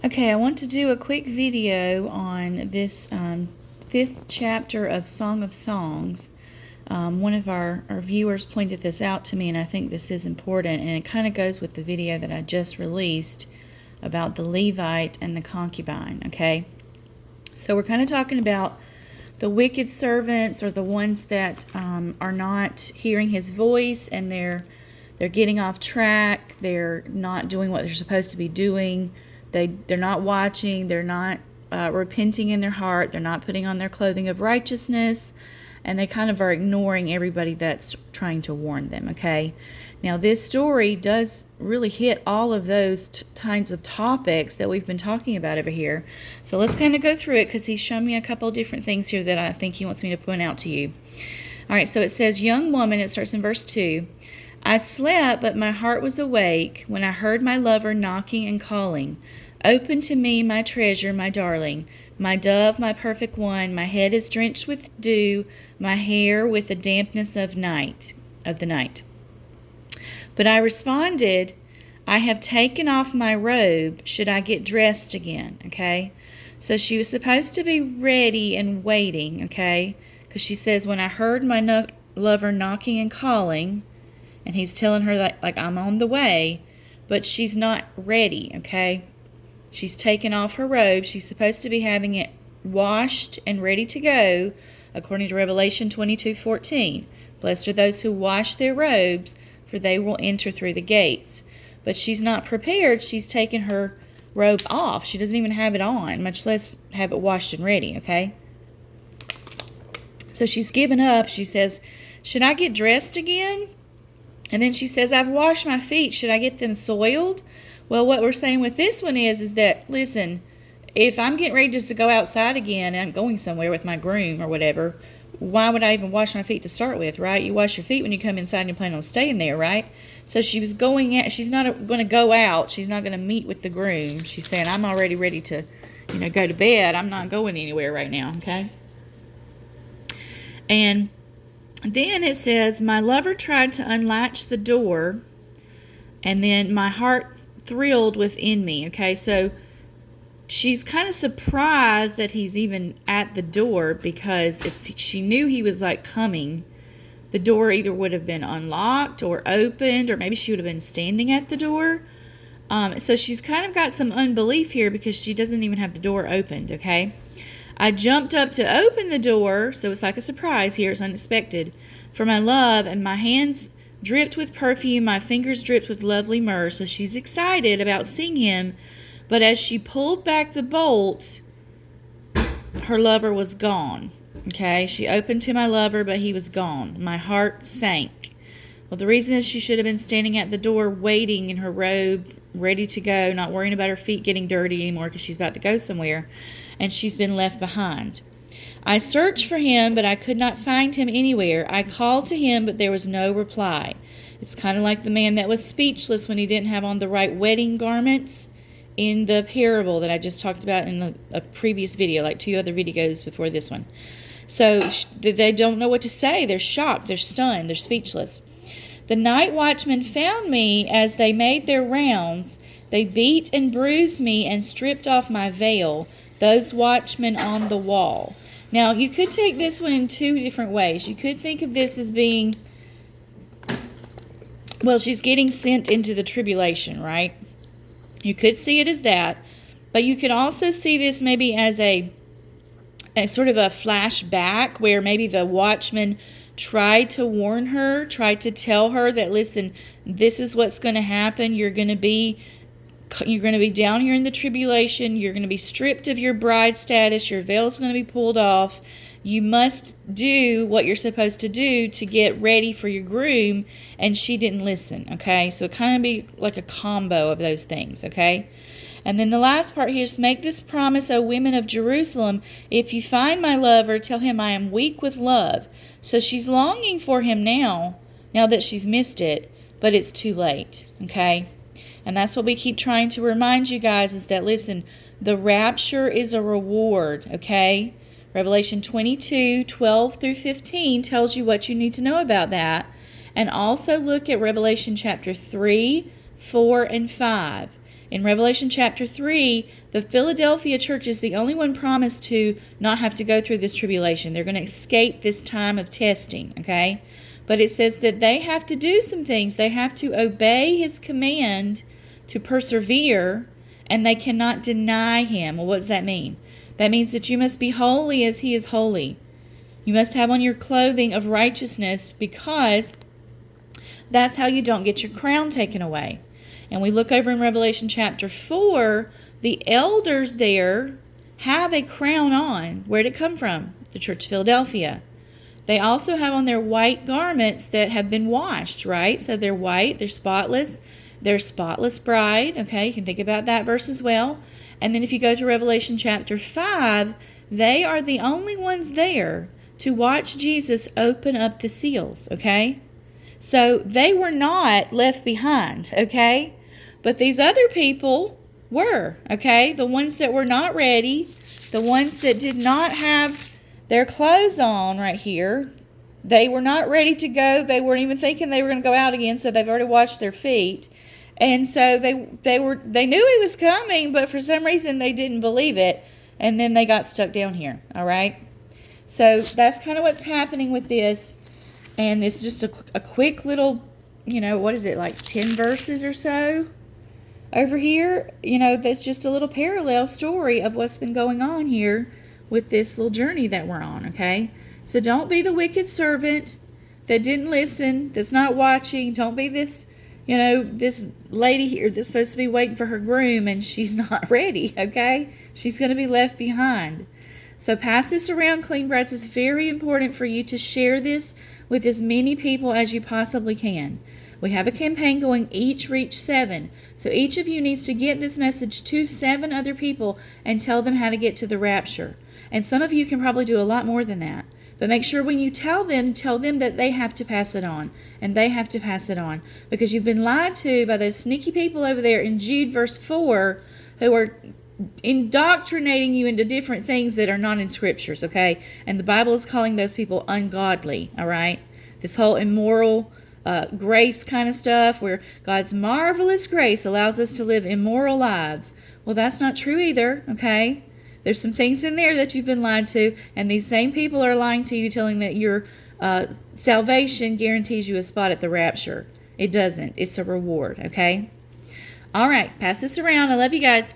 Okay, I want to do a quick video on this fifth chapter of Song of Songs. One of our viewers pointed this out to me, and I think this is important, and it kind of goes with the video that I just released about the Levite and the concubine, okay? So we're kind of talking about the wicked servants, or the ones that are not hearing his voice, and they're getting off track. They're not doing what they're supposed to be doing. They're not watching. They're not repenting in their heart. They're not putting on their clothing of righteousness, and they kind of are ignoring everybody that's trying to warn them, okay? Now, this story does really hit all of those kinds of topics that we've been talking about over here. So let's kind of go through it, because he's shown me a couple of different things here that I think he wants me to point out to you. All right, so it says, young woman, it starts in verse 2. I slept, but my heart was awake when I heard my lover knocking and calling. Open to me, my treasure, my darling, my dove, my perfect one. My head is drenched with dew, my hair with the dampness of the night. But I responded, I have taken off my robe. Should I get dressed again? Okay. So she was supposed to be ready and waiting, okay? Because she says, when I heard my lover knocking and calling, and he's telling her that, like, I'm on the way, but she's not ready, okay? She's taken off her robe. She's supposed to be having it washed and ready to go, according to Revelation 22:14. Blessed are those who wash their robes, for they will enter through the gates. But she's not prepared. She's taken her robe off. She doesn't even have it on, much less have it washed and ready, okay? So she's given up. She says, should I get dressed again? And then she says, I've washed my feet. Should I get them soiled? Well, what we're saying with this one is that, listen, if I'm getting ready just to go outside again and I'm going somewhere with my groom or whatever, why would I even wash my feet to start with, right? You wash your feet when you come inside and you plan on staying there, right? So she was going out. She's not going to go out. She's not going to meet with the groom. She's saying, I'm already ready to, go to bed. I'm not going anywhere right now, okay? And then it says, my lover tried to unlatch the door, and then my heart thrilled within me. Okay, so she's kind of surprised that he's even at the door, because if she knew he was like coming, the door either would have been unlocked or opened, or maybe she would have been standing at the door. So she's kind of got some unbelief here, because she doesn't even have the door opened, okay? I jumped up to open the door, so it's like a surprise here. It's unexpected, for my love, and my hands dripped with perfume, my fingers dripped with lovely myrrh. So she's excited about seeing him, but as she pulled back the bolt, her lover was gone. Okay, she opened to my lover, but he was gone. My heart sank. Well, the reason is she should have been standing at the door waiting in her robe, ready to go, not worrying about her feet getting dirty anymore, because she's about to go somewhere, and she's been left behind. I searched for him, but I could not find him anywhere. I called to him, but there was no reply. It's kind of like the man that was speechless when he didn't have on the right wedding garments in the parable that I just talked about in a previous video, like 2 other videos before this one. So they don't know what to say. They're shocked. They're stunned. They're speechless. The night watchmen found me as they made their rounds. They beat and bruised me and stripped off my veil, those watchmen on the wall. Now, you could take this one in 2 different ways. You could think of this as being, well, she's getting sent into the tribulation, right? You could see it as that, but you could also see this maybe as a sort of a flashback, where maybe the watchman tried to warn her, tried to tell her that, listen, this is what's going to happen. You're going to be down here in the tribulation. You're going to be stripped of your bride status. Your veil is going to be pulled off. You must do what you're supposed to do to get ready for your groom. And she didn't listen, okay? So it kind of be like a combo of those things, okay? And then the last part here is, make this promise, O women of Jerusalem. If you find my lover, tell him I am weak with love. So she's longing for him now that she's missed it, but it's too late, okay? And that's what we keep trying to remind you guys, is that, listen, the rapture is a reward, okay? Revelation 22:12-15 tells you what you need to know about that. And also look at Revelation chapter 3, 4, and 5. In Revelation chapter 3, the Philadelphia church is the only one promised to not have to go through this tribulation. They're going to escape this time of testing, okay? But it says that they have to do some things. They have to obey his command to persevere, and they cannot deny him. Well, what does that mean? That means that you must be holy as he is holy. You must have on your clothing of righteousness, because that's how you don't get your crown taken away. And we look over in Revelation chapter 4, the elders there have a crown on. Where did it come from? The Church of Philadelphia. They also have on their white garments that have been washed, right? So they're white, they're spotless bride, okay? You can think about that verse as well. And then if you go to Revelation chapter 5, they are the only ones there to watch Jesus open up the seals, okay? So they were not left behind, okay? But these other people were, okay? The ones that were not ready, the ones that did not have their clothes on right here, they were not ready to go. They weren't even thinking they were going to go out again, so they've already washed their feet. And so they knew he was coming, but for some reason they didn't believe it, and then they got stuck down here, all right? So that's kind of what's happening with this, and it's just a quick little, what is it, like 10 verses or so over here? That's just a little parallel story of what's been going on here with this little journey that we're on, okay? So don't be the wicked servant that didn't listen, that's not watching. Don't be this, this lady here that's supposed to be waiting for her groom and she's not ready, okay? She's going to be left behind. So pass this around, clean brats. It's very important for you to share this with as many people as you possibly can. We have a campaign going, each reach 7. So each of you needs to get this message to 7 other people and tell them how to get to the rapture. And some of you can probably do a lot more than that. But make sure when you tell them that they have to pass it on. And they have to pass it on. Because you've been lied to by those sneaky people over there in Jude verse 4 who are indoctrinating you into different things that are not in scriptures, okay? And the Bible is calling those people ungodly, all right? This whole immoral grace kind of stuff where God's marvelous grace allows us to live immoral lives. Well, that's not true either, okay? There's some things in there that you've been lied to, and these same people are lying to you, telling that your salvation guarantees you a spot at the rapture. It doesn't. It's a reward, okay? All right, pass this around. I love you guys.